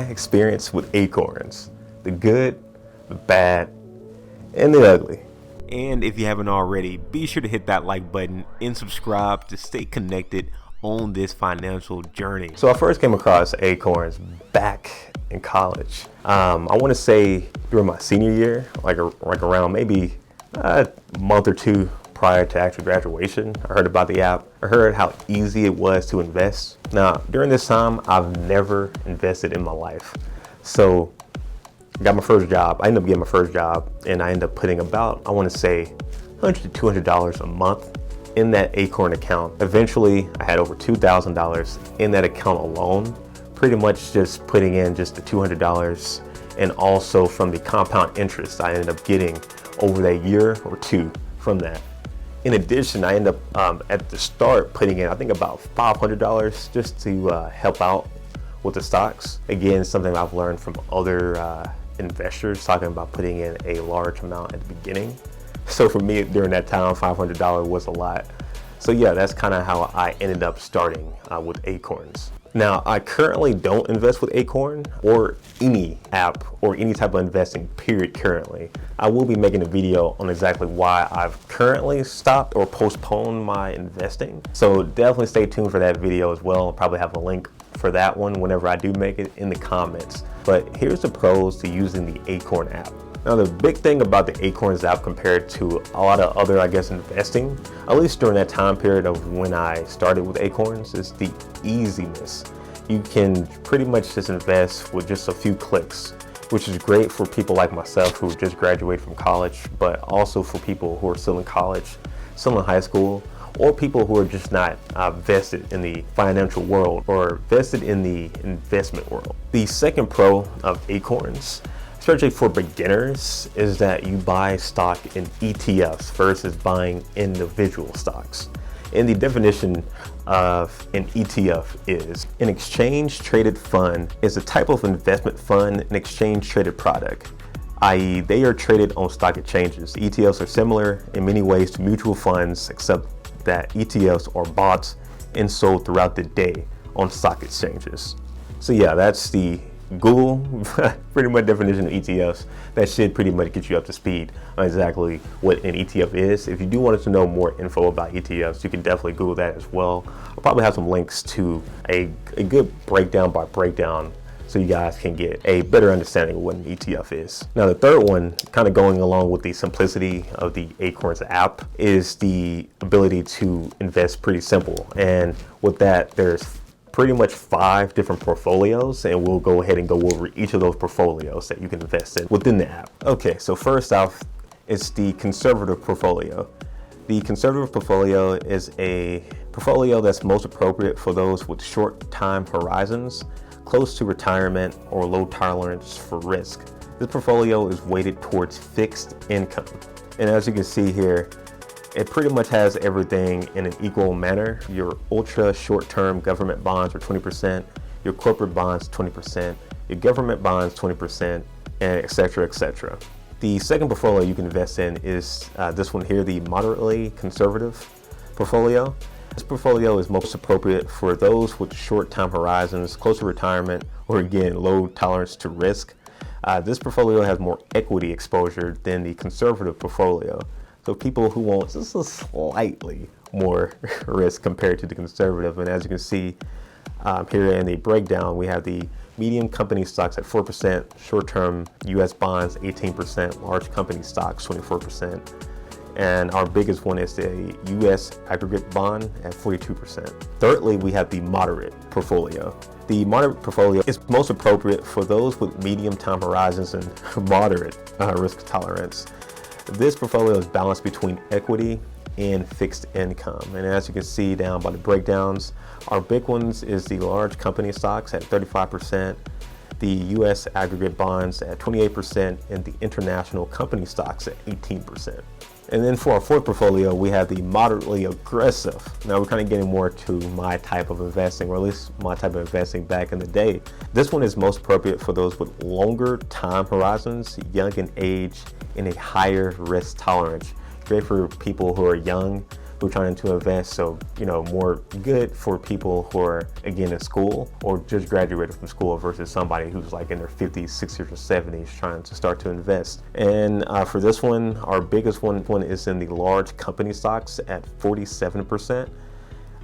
experience with Acorns, the good, the bad, and the ugly. And if you haven't already, be sure to hit that like button and subscribe to stay connected on this financial journey. So I first came across Acorns back in college. I want to say during my senior year, like around maybe a month or two prior to actual graduation. I heard about the app. I heard how easy it was to invest. Now, during this time, I've never invested in my life. So I got my first job. I ended up getting my first job, and I ended up putting about, I want to say, $100 to $200 a month in that Acorn account. Eventually, I had over $2,000 in that account alone, pretty much just putting in just the $200, and also from the compound interest I ended up getting over that year or two from that. In addition, I ended up at the start putting in, I think, about $500 just to help out with the stocks. Again, something I've learned from other investors talking about putting in a large amount at the beginning. So for me, during that time, $500 was a lot. So yeah, that's kind of how I ended up starting with Acorns. Now, I currently don't invest with Acorn or any app or any type of investing period currently. I will be making a video on exactly why I've currently stopped or postponed my investing. So definitely stay tuned for that video as well. I'll probably have a link for that one whenever I do make it in the comments. But here's the pros to using the Acorn app. Now, the big thing about the Acorns app compared to a lot of other, investing, at least during that time period of when I started with Acorns, is the easiness. You can pretty much just invest with just a few clicks, which is great for people like myself who just graduated from college, but also for people who are still in college, still in high school, or people who are just not vested in the financial world or vested in the investment world. The second pro of Acorns, especially for beginners, is that you buy stock in ETFs versus buying individual stocks. And the definition of an ETF is an exchange traded fund is a type of investment fund, an exchange traded product, i.e. they are traded on stock exchanges. ETFs are similar in many ways to mutual funds, except that ETFs are bought and sold throughout the day on stock exchanges. So yeah, that's the Google pretty much definition of ETFs. That should pretty much get you up to speed on exactly what an ETF is. If you do want to know more info about ETFs, you can definitely Google that as well. I'll probably have some links to a good breakdown by breakdown so you guys can get a better understanding of what an ETF is. Now, the third one, kind of going along with the simplicity of the Acorns app, is the ability to invest pretty simple. And with that, there's pretty much 5 different portfolios, and we'll go ahead and go over each of those portfolios that you can invest in within the app. Okay, so first off, it's the conservative portfolio. The conservative portfolio is a portfolio that's most appropriate for those with short time horizons, close to retirement, or low tolerance for risk. This portfolio is weighted towards fixed income. And as you can see here, it pretty much has everything in an equal manner. Your ultra short-term government bonds are 20%, your corporate bonds 20%, your government bonds 20%, and et cetera, et cetera. The second portfolio you can invest in is this one here, the moderately conservative portfolio. This portfolio is most appropriate for those with short time horizons, close to retirement, or again, low tolerance to risk. This portfolio has more equity exposure than the conservative portfolio. So people who want just a slightly more risk compared to the conservative. And as you can see here in the breakdown, we have the medium company stocks at 4%, short-term US bonds 18%, large company stocks 24%. And our biggest one is the US aggregate bond at 42%. Thirdly, we have the moderate portfolio. The moderate portfolio is most appropriate for those with medium time horizons and moderate risk tolerance. This portfolio is balanced between equity and fixed income. And as you can see down by the breakdowns, our big ones is the large company stocks at 35%, the US aggregate bonds at 28%, and the international company stocks at 18%. And then for our fourth portfolio, we have the moderately aggressive. Now we're kind of getting more to my type of investing, or at least my type of investing back in the day. This one is most appropriate for those with longer time horizons, young in age, and a higher risk tolerance. Great for people who are young, who are trying to invest. So, more good for people who are, again, in school or just graduated from school versus somebody who's like in their 50s, 60s, or 70s trying to start to invest. And for this one, our biggest one is in the large company stocks at 47%.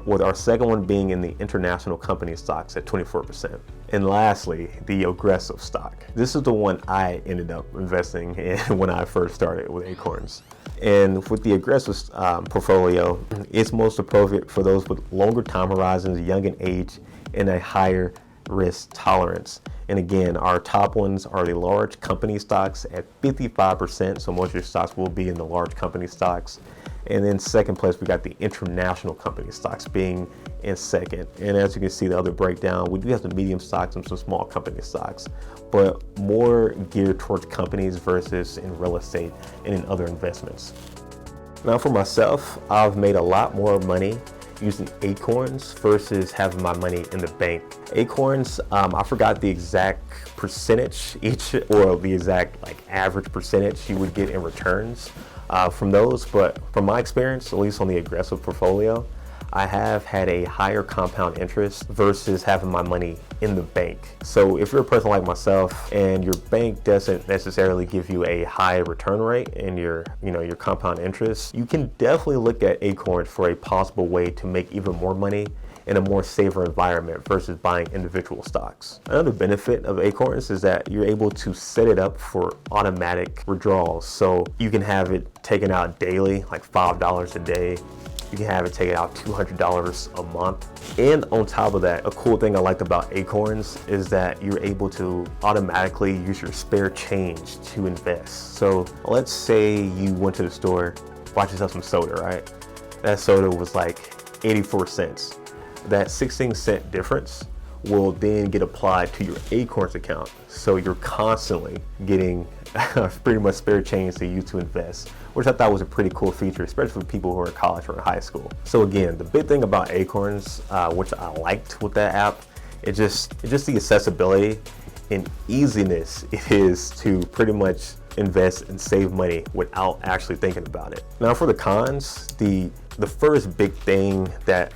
With our second one being in the international company stocks at 24%. And lastly, the aggressive stock. This is the one I ended up investing in when I first started with Acorns. And with the aggressive portfolio, it's most appropriate for those with longer time horizons, young in age, and a higher risk tolerance. And again, our top ones are the large company stocks at 55%. So most of your stocks will be in the large company stocks. And then second place, we got the international company stocks being in second. And as you can see, the other breakdown, we do have some medium stocks and some small company stocks, but more geared towards companies versus in real estate and in other investments. Now for myself, I've made a lot more money using Acorns versus having my money in the bank. Acorns, I forgot the exact percentage or the exact average percentage you would get in returns from those, but from my experience, at least on the aggressive portfolio, I have had a higher compound interest versus having my money in the bank. So if you're a person like myself and your bank doesn't necessarily give you a high return rate in your compound interest, you can definitely look at Acorns for a possible way to make even more money in a more safer environment versus buying individual stocks. Another benefit of Acorns is that you're able to set it up for automatic withdrawals. So you can have it taken out daily, like $5 a day. You can have it taken out $200 a month. And on top of that, a cool thing I liked about Acorns is that you're able to automatically use your spare change to invest. So let's say you went to the store, bought yourself some soda, right? That soda was like 84 cents. That 16-cent difference will then get applied to your Acorns account. So you're constantly getting pretty much spare change to use to invest, which I thought was a pretty cool feature, especially for people who are in college or in high school. So again, the big thing about Acorns, which I liked with that app, it's just the accessibility and easiness it is to pretty much invest and save money without actually thinking about it. Now for the cons, the first big thing that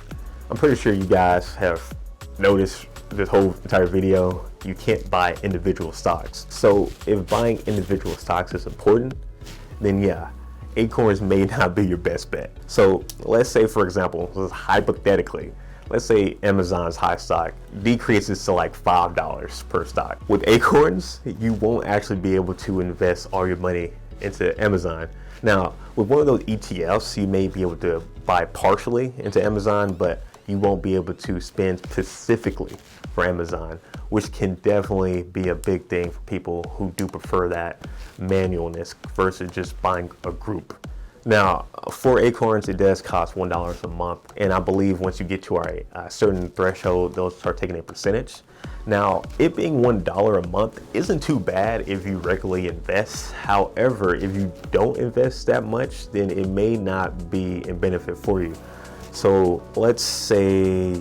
I'm pretty sure you guys have noticed this whole entire video, you can't buy individual stocks. So if buying individual stocks is important, then yeah, Acorns may not be your best bet. So let's say, for example, hypothetically, let's say Amazon's high stock decreases to like $5 per stock. With Acorns, you won't actually be able to invest all your money into Amazon. Now, with one of those ETFs, you may be able to buy partially into Amazon, but you won't be able to spend specifically for Amazon, which can definitely be a big thing for people who do prefer that manualness versus just buying a group. Now, for Acorns, it does cost $1 a month, and I believe once you get to a certain threshold, they'll start taking a percentage. Now, it being $1 a month isn't too bad if you regularly invest. However, if you don't invest that much, then it may not be in benefit for you. So let's say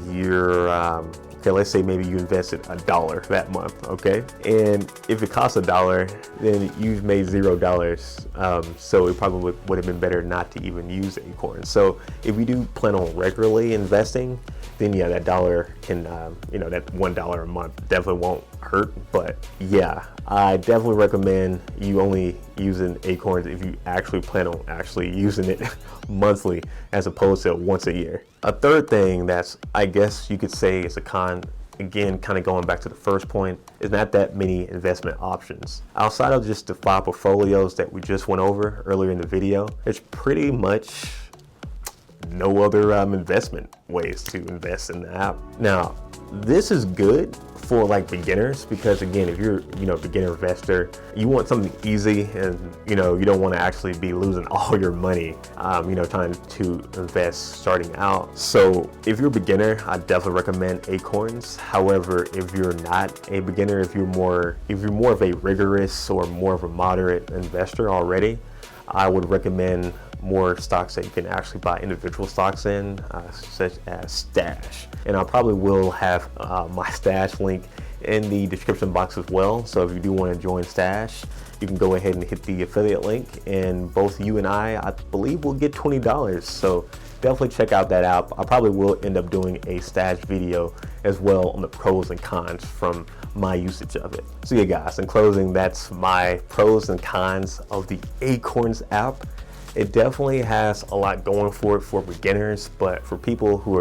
let's say maybe you invested $1 that month, okay? And if it costs $1, then you've made $0. So it probably would have been better not to even use Acorns. So if you do plan on regularly investing, then yeah, that dollar can, that $1 a month definitely won't hurt. But yeah, I definitely recommend you only using Acorns if you actually plan on actually using it monthly as opposed to once a year. A third thing that's, I guess you could say, is a con, again, kind of going back to the first point, is not that many investment options. Outside of just the 5 portfolios that we just went over earlier in the video, there's pretty much no other investment ways to invest in the app. Now, this is good for like beginners, because again, if you're a beginner investor, you want something easy, and you don't want to actually be losing all your money trying to invest starting out. So if you're a beginner, I definitely recommend Acorns. However, if you're not a beginner, if you're more of a rigorous or more of a moderate investor already, I would recommend more stocks that you can actually buy individual stocks in, such as Stash. And I probably will have my Stash link in the description box as well. So if you do want to join Stash, you can go ahead and hit the affiliate link, and both you and I believe will get $20. So definitely check out that app. I probably will end up doing a Stash video as well on the pros and cons from my usage of it. So yeah guys, in closing, that's my pros and cons of the Acorns app. It definitely has a lot going for it for beginners, but for people who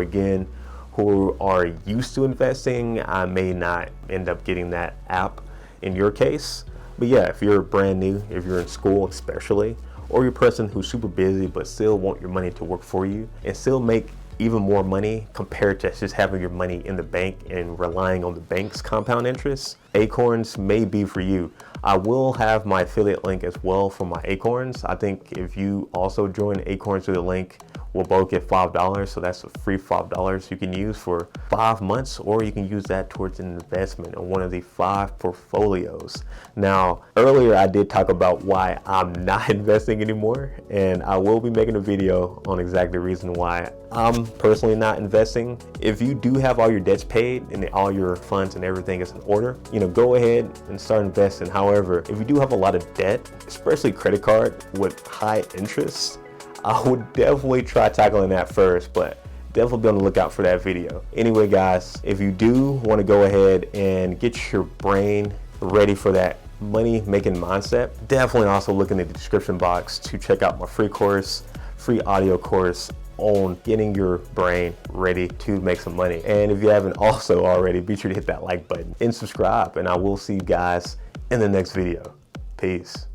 are used to investing, I may not end up getting that app in your case. But yeah, if you're brand new, if you're in school especially, or you're a person who's super busy but still want your money to work for you and still make even more money compared to just having your money in the bank and relying on the bank's compound interest, Acorns may be for you. I will have my affiliate link as well for my Acorns. I think if you also join Acorns through the link, we'll both get $5. So that's a free $5 you can use for 5 months, or you can use that towards an investment in one of the 5 portfolios. Now, earlier I did talk about why I'm not investing anymore, and I will be making a video on exactly the reason why I'm personally not investing. If you do have all your debts paid and all your funds and everything is in order, go ahead and start investing. However, if you do have a lot of debt, especially credit card with high interest, I would definitely try tackling that first, but definitely be on the lookout for that video. Anyway guys, if you do want to go ahead and get your brain ready for that money making mindset, definitely also look in the description box to check out my free audio course on getting your brain ready to make some money. And if you haven't also already, be sure to hit that like button and subscribe, and I will see you guys in the next video. Peace.